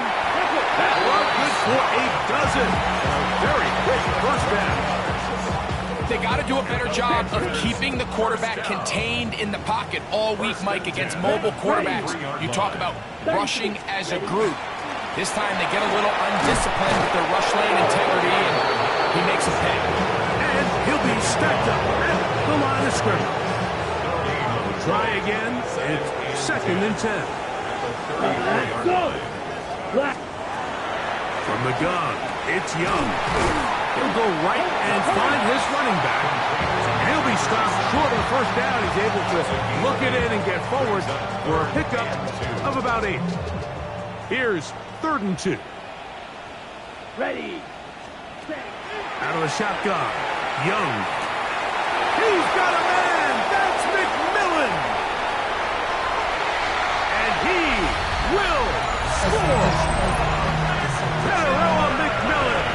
That one good for a dozen. A very quick first down. They got to do a better job of keeping the quarterback contained in the pocket all week, Mike, against mobile quarterbacks. You talk about rushing as a group. This time they get a little undisciplined with their rush lane integrity, and he makes a pay. And he'll be stacked up at the line of scrimmage. Try again. It's second and 10. Let's go. Black. From the gun, it's Young. He'll go right and find his running back. He'll be stopped short of the first down. He's able to look it in and get forward for a pickup of about 8. Here's third and 2. Ready. Set. Out of the shotgun, Young. He's got a man. That's McMillan. And he will score. Peteroa McMillan.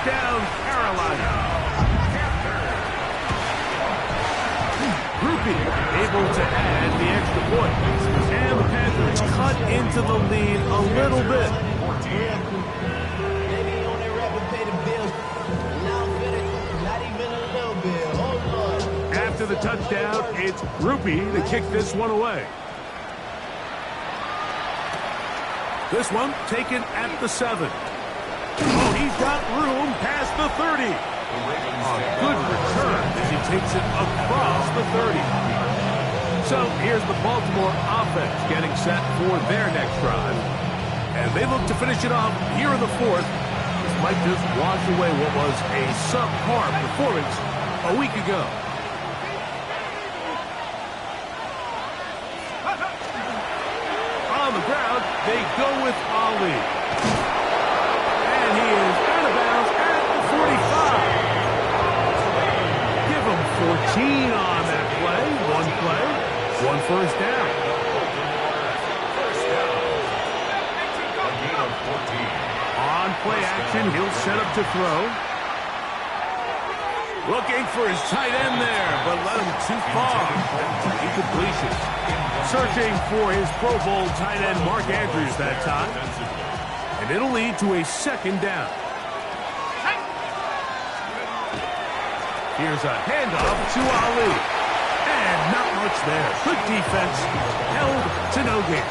Touchdown, Carolina. Groupie able to add the extra point. And the Panthers cut into the lead a little bit. Maybe on that rapid pay the bills. Now I'm feeling not even a little bit. Oh, Lord. After the touchdown, it's Groupie to kick this one away. This one taken at the 7. Oh, he's got room past the 30. A good return as he takes it across the 30. So here's the Baltimore offense getting set for their next drive. And they look to finish it off here in the 4th. This might just wash away what was a subpar performance a week ago. On the ground, they go with Ali. And he is out of bounds at the 45. Give him 14 on that play. One first down. A gain of 14. On play action, he'll set up to throw. Looking for his tight end there, but led him too far. Incompletion. Searching for his Pro Bowl tight end Mark Andrews that time. And it'll lead to a second down. Here's a handoff to Ali. And not much there. Good defense. Held to no gain.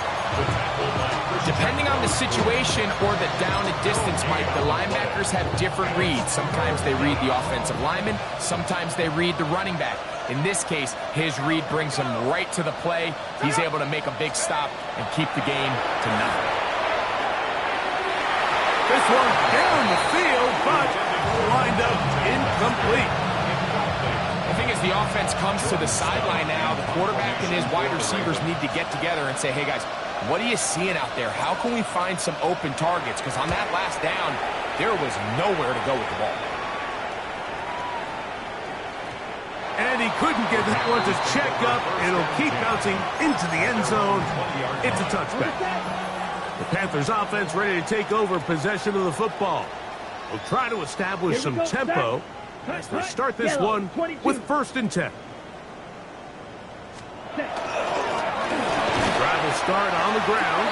Depending on the situation or the down and distance, Mike, the linebackers have different reads. Sometimes they read the offensive lineman. Sometimes they read the running back. In this case, his read brings him right to the play. He's able to make a big stop and keep the game to nothing. This one down the field, but lined up incomplete. I think as the offense comes to the sideline now, the quarterback and his wide receivers need to get together and say, hey, guys, what are you seeing out there? How can we find some open targets? Because on that last down, there was nowhere to go with the ball. And he couldn't get that one to check up. It'll keep bouncing into the end zone. It's a touchback. The Panthers offense ready to take over possession of the football. We'll try to establish some tempo as they start this one with 1st and 10. Drive will start on the ground.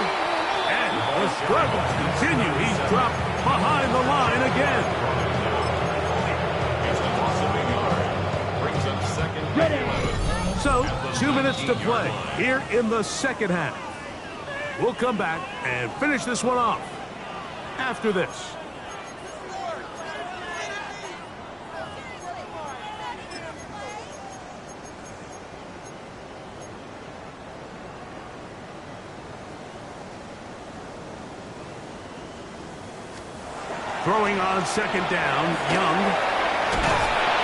And the struggles continue. He's dropped behind the line again. So, 2 minutes to play here in the second half. We'll come back and finish this one off after this. Throwing on 2nd down, Young.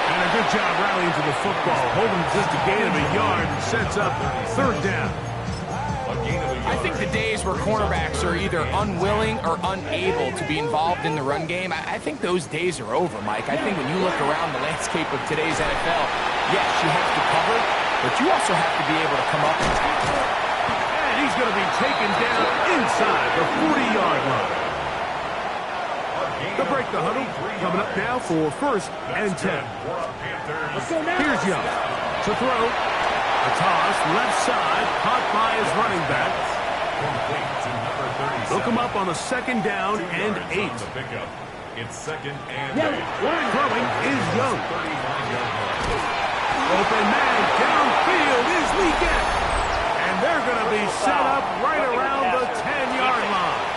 And a good job rallying to the football. Holding just a gain of a yard and sets up 3rd down. I think the days where cornerbacks are either unwilling or unable to be involved in the run game, I think those days are over, Mike. I think when you look around the landscape of today's NFL, yes, you have to cover, but you also have to be able to come up and tackle. And he's going to be taken down inside the 40-yard line. To break the huddle, coming up now for 1st and 10. Here's Young to throw. A toss, left side, caught by his running back. They'll come up on a 2nd down and 8. It's 2nd and 8. Throwing is Young. Open man downfield is Weekend. And they're going to be set up right around the 10-yard line.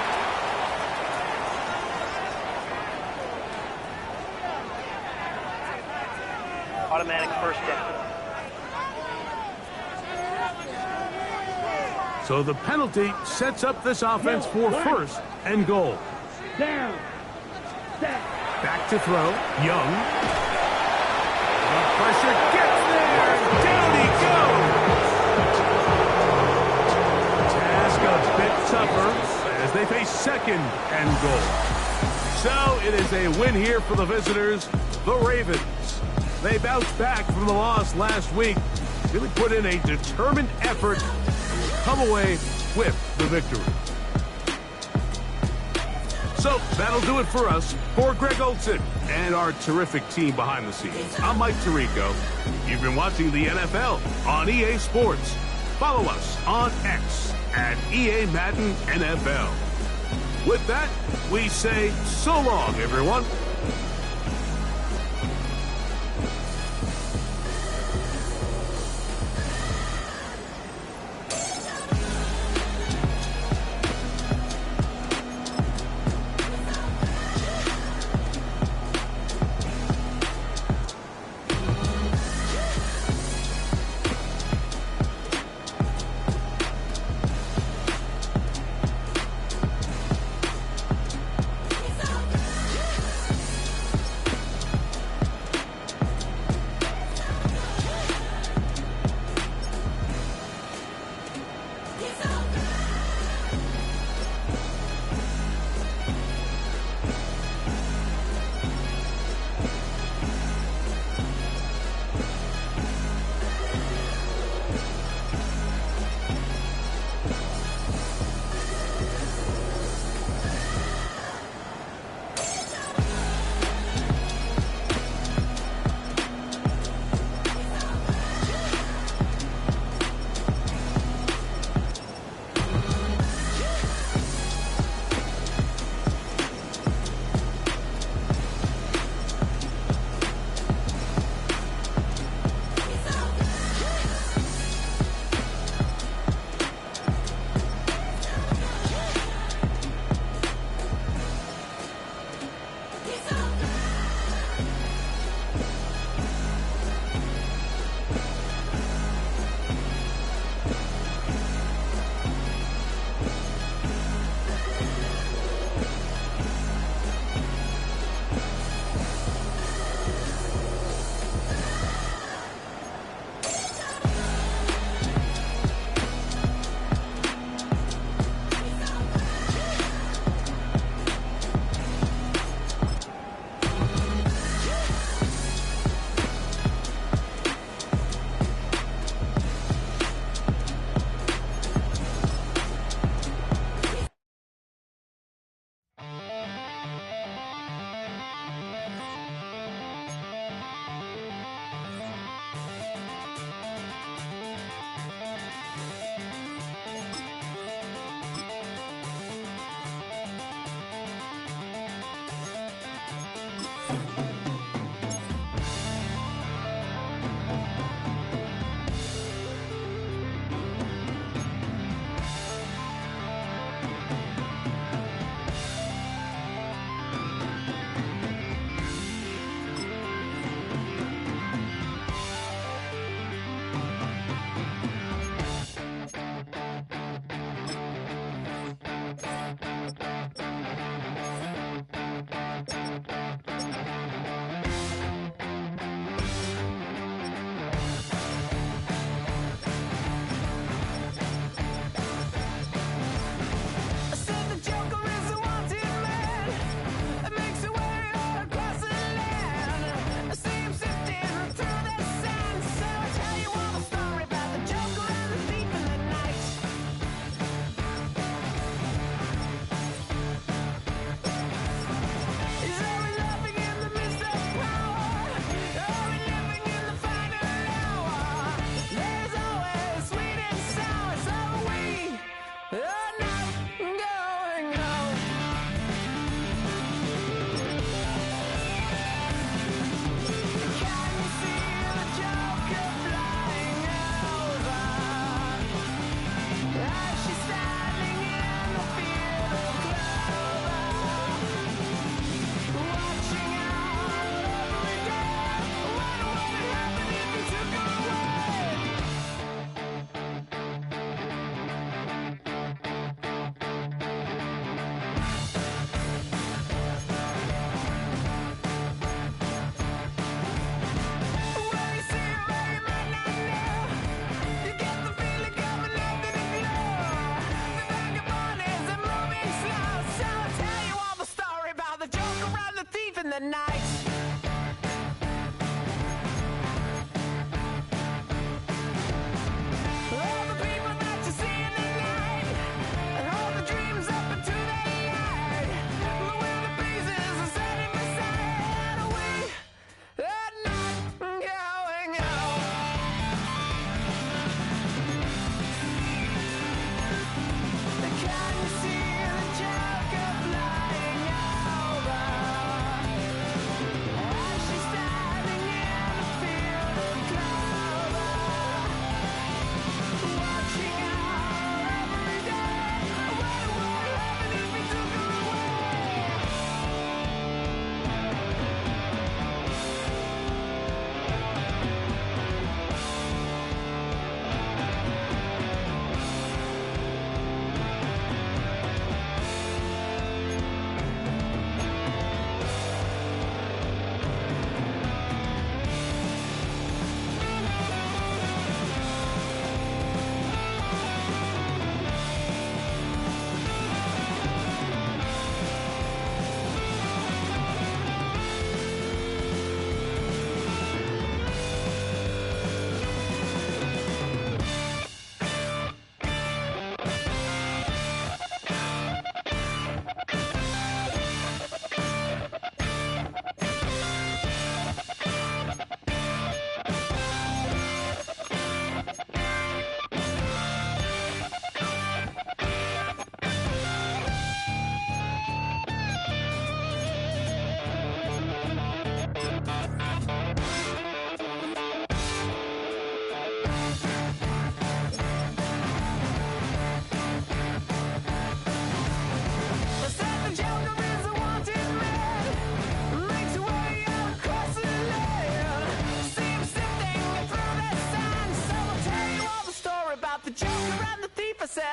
Automatic 1st down. So the penalty sets up this offense for 1st and goal. Down. Set. Back to throw. Young. Pressure gets there. Down he goes. Task a bit tougher as they face 2nd and goal. So it is a win here for the visitors, the Ravens. They bounced back from the loss last week. Really put in a determined effort. Come away with the victory. So that'll do it for us. For Greg Olson and our terrific team behind the scenes, I'm Mike Tirico. You've been watching the NFL on EA Sports. Follow us on X at EA Madden NFL. With that, we say so long, everyone.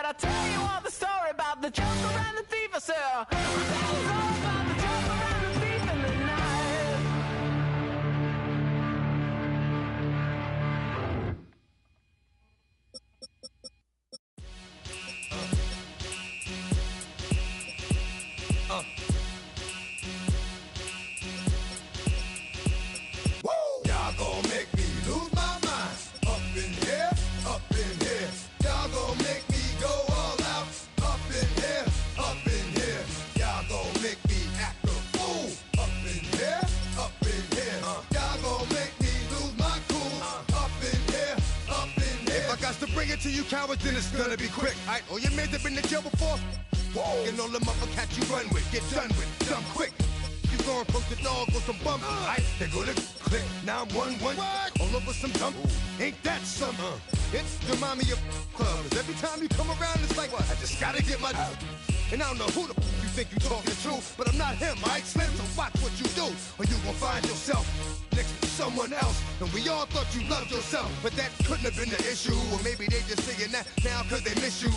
night. I'll tell you all the story about the joker and the thief. I said, I'll tell you all about the joker and the thief in the night. Y'all gon' make me lose my mind. Up in here, up in here. Y'all gon' make me go all out. Up in here, up in here. Y'all gon' make me act a fool. Up in here, up in here. Y'all gon' make me lose my cool. Up in here, up in here. If I got to bring it to you cowards, then it's gonna be quick. Alright, all your men that been to jail before? Whoa. And all the motherfuckers you run with, get done with, dumb quick. You going post the dog or some bum. Alright, they go to click. Now I'm 1-1. All over some dump. Ain't that something? It's remind me of clubs. Every time you come around, it's like, I just gotta get my. And I don't know who the you think you talking to, but I'm not him, alright, Slim? So watch what you do, or you gon' find yourself next to someone else. And we all thought you loved yourself, but that couldn't have been the issue. Or maybe they just saying that now cause they miss you.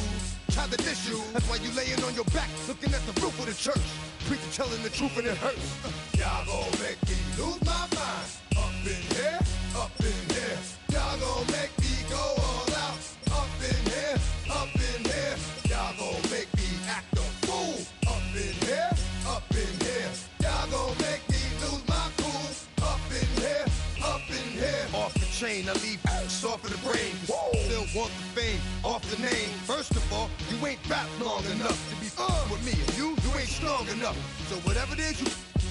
Tried to diss you, that's why you laying on your back, looking at the roof of the church. Preacher telling the truth and it hurts. Y'all gon' make me lose my mind. Up in here, up in here. Y'all gon' make me go all out. Up in here, up in here. Y'all gon' make me act a fool. Up in here, up in here. Y'all gon' make me lose my cool. Up in here, up in here. Off the chain, I leave soft in the brain. Still want the fame, off the name. First of all, you ain't rap long enough to be with me. And you ain't strong enough. So whatever it is you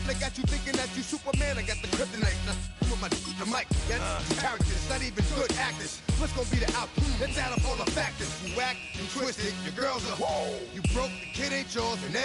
I got you thinking that you Superman, I got the kryptonite. Now, come with the mic, that's characters, not even good actors. What's gonna be the outcome? Let's add up all the factors. You whack, you twisted, your girls are you broke, the kid ain't yours, and